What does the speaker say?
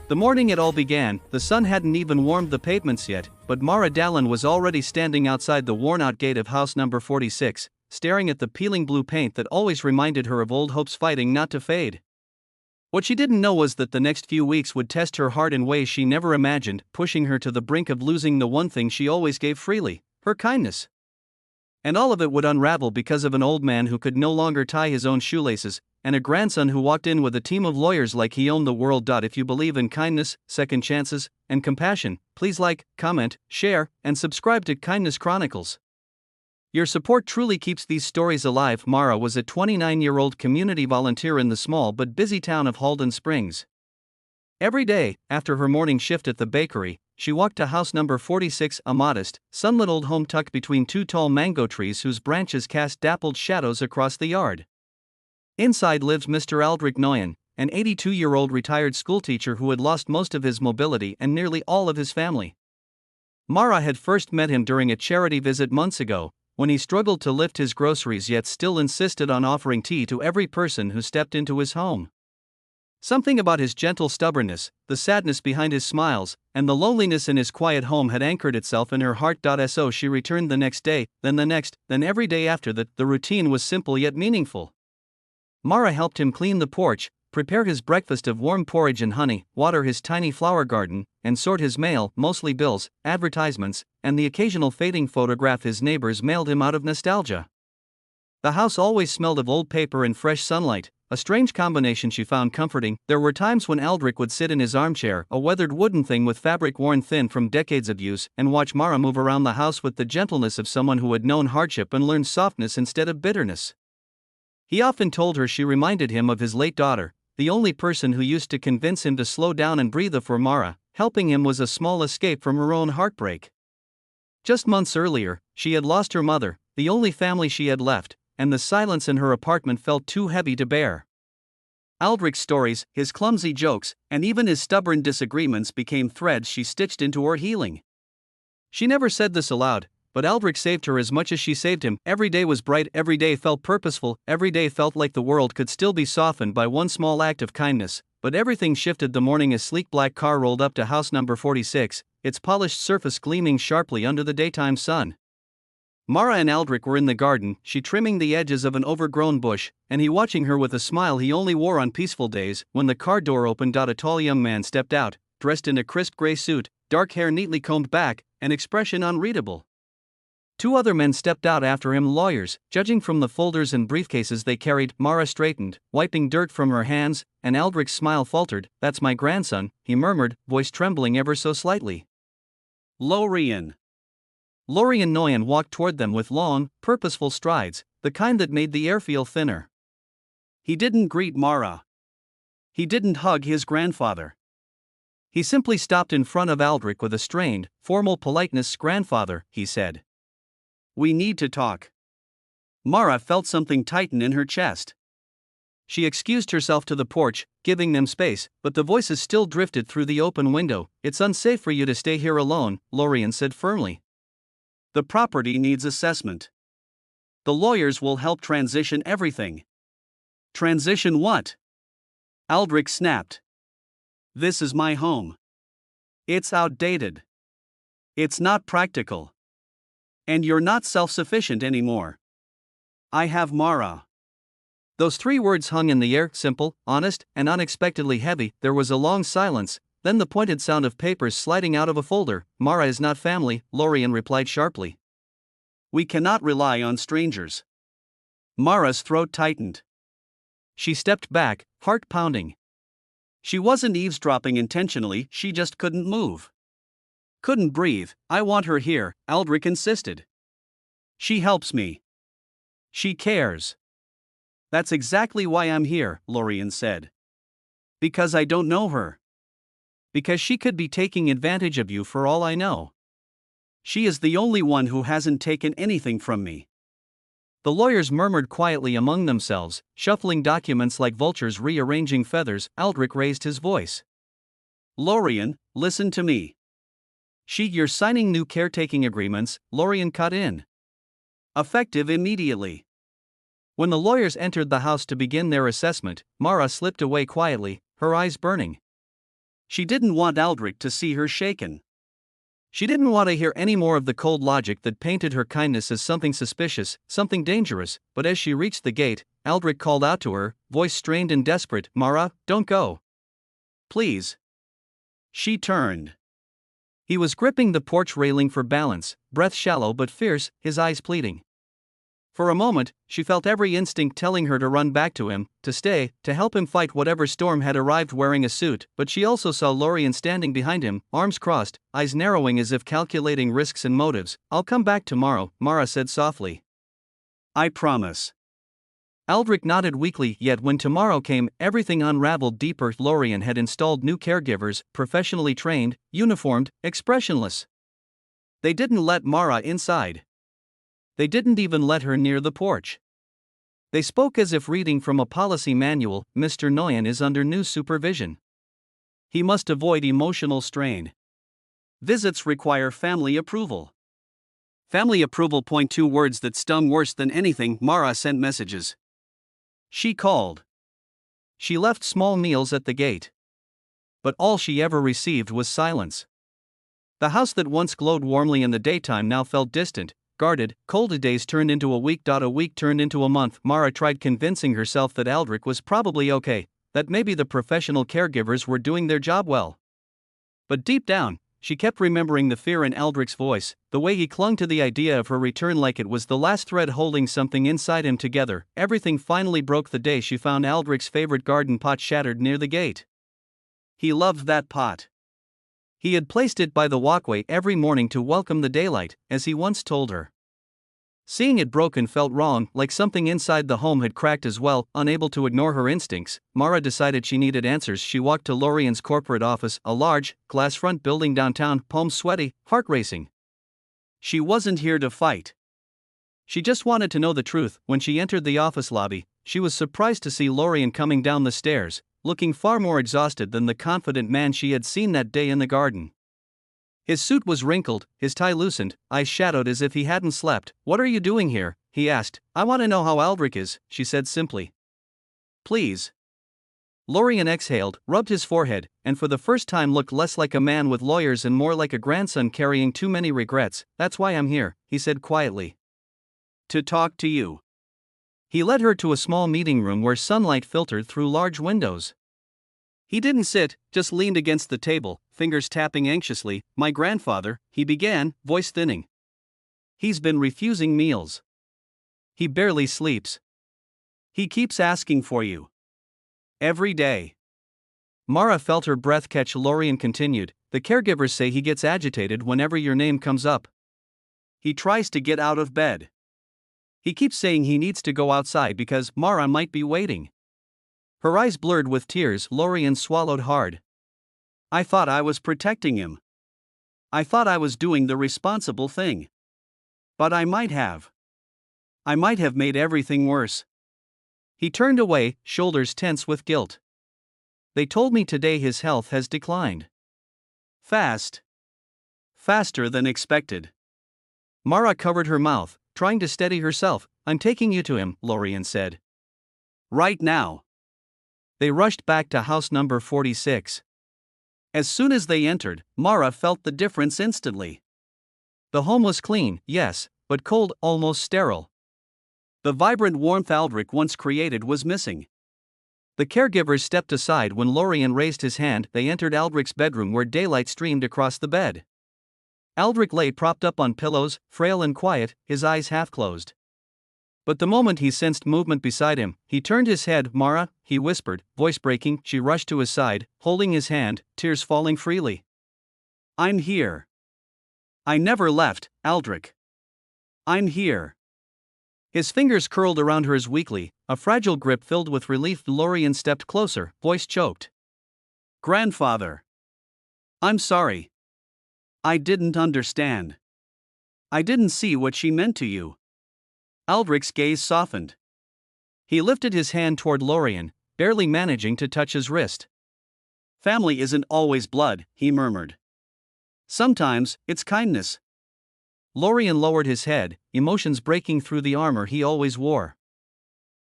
The morning it all began, the sun hadn't even warmed the pavements yet, but Mara Dallin was already standing outside the worn-out gate of house number 46, staring at the peeling blue paint that always reminded her of old hopes fighting not to fade. What she didn't know was that the next few weeks would test her heart in ways she never imagined, pushing her to the brink of losing the one thing she always gave freely, her kindness. And all of it would unravel because of an old man who could no longer tie his own shoelaces, and a grandson who walked in with a team of lawyers like he owned the world. If you believe in kindness, second chances, and compassion, please like, comment, share, and subscribe to Kindness Chronicles. Your support truly keeps these stories alive. Mara was a 29-year-old community volunteer in the small but busy town of Halden Springs. Every day, after her morning shift at the bakery, she walked to house number 46, a modest, sunlit old home tucked between two tall mango trees whose branches cast dappled shadows across the yard. Inside lives Mr. Aldrich Noyen, an 82-year-old retired schoolteacher who had lost most of his mobility and nearly all of his family. Mara had first met him during a charity visit months ago, when he struggled to lift his groceries yet still insisted on offering tea to every person who stepped into his home. Something about his gentle stubbornness, the sadness behind his smiles, and the loneliness in his quiet home had anchored itself in her heart. So she returned the next day, then the next, then every day after that. The routine was simple yet meaningful. Mara helped him clean the porch, prepare his breakfast of warm porridge and honey, water his tiny flower garden, and sort his mail, mostly bills, advertisements, and the occasional fading photograph his neighbors mailed him out of nostalgia. The house always smelled of old paper and fresh sunlight, a strange combination she found comforting. There were times when Aldrich would sit in his armchair, a weathered wooden thing with fabric worn thin from decades of use, and watch Mara move around the house with the gentleness of someone who had known hardship and learned softness instead of bitterness. He often told her she reminded him of his late daughter, the only person who used to convince him to slow down and breathe. For Mara, helping him was a small escape from her own heartbreak. Just months earlier, she had lost her mother, the only family she had left, and the silence in her apartment felt too heavy to bear. Aldrich's stories, his clumsy jokes, and even his stubborn disagreements became threads she stitched into her healing. She never said this aloud, but Aldrich saved her as much as she saved him. Every day was bright, every day felt purposeful, every day felt like the world could still be softened by one small act of kindness. But everything shifted the morning a sleek black car rolled up to house number 46, its polished surface gleaming sharply under the daytime sun. Mara and Aldrich were in the garden, she trimming the edges of an overgrown bush, and he watching her with a smile he only wore on peaceful days. When the car door opened, a tall young man stepped out, dressed in a crisp gray suit, dark hair neatly combed back, an expression unreadable. Two other men stepped out after him, lawyers, judging from the folders and briefcases they carried. Mara straightened, wiping dirt from her hands, and Aldrich's smile faltered. "That's my grandson," he murmured, voice trembling ever so slightly. Lorian Noyen walked toward them with long, purposeful strides, the kind that made the air feel thinner. He didn't greet Mara. He didn't hug his grandfather. He simply stopped in front of Aldrich with a strained, formal politeness. "Grandfather," he said. "We need to talk." Mara felt something tighten in her chest. She excused herself to the porch, giving them space, but the voices still drifted through the open window. "It's unsafe for you to stay here alone," Lorian said firmly. "The property needs assessment. The lawyers will help transition everything." "Transition what?" Aldrich snapped. "This is my home. It's outdated. It's not practical. And you're not self-sufficient anymore. I have Mara." Those three words hung in the air, simple, honest, and unexpectedly heavy. There was a long silence, then the pointed sound of papers sliding out of a folder. "Mara is not family," Lorian replied sharply. "We cannot rely on strangers." Mara's throat tightened. She stepped back, heart pounding. She wasn't eavesdropping intentionally, she just couldn't move. Couldn't breathe. "I want her here," Aldrich insisted. "She helps me. She cares." "That's exactly why I'm here," Lorian said. "Because I don't know her. Because she could be taking advantage of you for all I know. She is the only one who hasn't taken anything from me." The lawyers murmured quietly among themselves, shuffling documents like vultures rearranging feathers. Aldrich raised his voice. "Lorian, listen to me. You're signing new caretaking agreements," Lorian cut in. "Effective immediately." When the lawyers entered the house to begin their assessment, Mara slipped away quietly, her eyes burning. She didn't want Aldrich to see her shaken. She didn't want to hear any more of the cold logic that painted her kindness as something suspicious, something dangerous, but as she reached the gate, Aldrich called out to her, voice strained and desperate, "Mara, don't go. Please." She turned. He was gripping the porch railing for balance, breath shallow but fierce, his eyes pleading. For a moment, she felt every instinct telling her to run back to him, to stay, to help him fight whatever storm had arrived wearing a suit, but she also saw Lorien standing behind him, arms crossed, eyes narrowing as if calculating risks and motives. "I'll come back tomorrow," Mara said softly. "I promise." Aldrich nodded weakly, yet when tomorrow came, everything unraveled deeper. Lorien had installed new caregivers, professionally trained, uniformed, expressionless. They didn't let Mara inside. They didn't even let her near the porch. They spoke as if reading from a policy manual. "Mr. Nguyen is under new supervision. He must avoid emotional strain. Visits require family approval." Family approval. Two words that stung worse than anything. Mara sent messages. She called. She left small meals at the gate. But all she ever received was silence. The house that once glowed warmly in the daytime now felt distant, guarded. Cold days turned into a week. A week turned into a month. Mara tried convincing herself that Aldrich was probably okay, that maybe the professional caregivers were doing their job well. But deep down, she kept remembering the fear in Aldrich's voice, the way he clung to the idea of her return like it was the last thread holding something inside him together. Everything finally broke the day she found Aldrich's favorite garden pot shattered near the gate. He loved that pot. He had placed it by the walkway every morning to welcome the daylight, as he once told her. Seeing it broken felt wrong, like something inside the home had cracked as well. Unable to ignore her instincts, Mara decided she needed answers. She walked to Lorien's corporate office, a large, glass-front building downtown, palms sweaty, heart racing. She wasn't here to fight. She just wanted to know the truth. When she entered the office lobby, she was surprised to see Lorien coming down the stairs, looking far more exhausted than the confident man she had seen that day in the garden. His suit was wrinkled, his tie loosened, eyes shadowed as if he hadn't slept. "What are you doing here?" he asked. "I want to know how Aldrich is," she said simply. "Please." Lorien exhaled, rubbed his forehead, and for the first time looked less like a man with lawyers and more like a grandson carrying too many regrets. "That's why I'm here," he said quietly. "To talk to you." He led her to a small meeting room where sunlight filtered through large windows. He didn't sit, just leaned against the table, fingers tapping anxiously. "My grandfather," he began, voice thinning. "He's been refusing meals. He barely sleeps. He keeps asking for you. Every day." Mara felt her breath catch. Lorien continued, "The caregivers say he gets agitated whenever your name comes up. He tries to get out of bed. He keeps saying he needs to go outside because Mara might be waiting." Her eyes blurred with tears. Lorien swallowed hard. "I thought I was protecting him. I thought I was doing the responsible thing. But I might have made everything worse." He turned away, shoulders tense with guilt. "They told me today his health has declined. Fast. Faster than expected." Mara covered her mouth, trying to steady herself. "I'm taking you to him," Lorien said. "Right now." They rushed back to house number 46. As soon as they entered, Mara felt the difference instantly. The home was clean, yes, but cold, almost sterile. The vibrant warmth Aldrich once created was missing. The caregivers stepped aside when Lorien raised his hand. They entered Aldrich's bedroom where daylight streamed across the bed. Aldrich lay propped up on pillows, frail and quiet, his eyes half closed. But the moment he sensed movement beside him, he turned his head. "Mara," he whispered, voice breaking. She rushed to his side, holding his hand, tears falling freely. "I'm here. I never left, Aldrich. I'm here." His fingers curled around hers weakly, a fragile grip filled with relief. Lorien stepped closer, voice choked. "Grandfather. I'm sorry. I didn't understand. I didn't see what she meant to you." Aldrich's gaze softened. He lifted his hand toward Lorien, barely managing to touch his wrist. "Family isn't always blood," he murmured. "Sometimes, it's kindness." Lorien lowered his head, emotions breaking through the armor he always wore.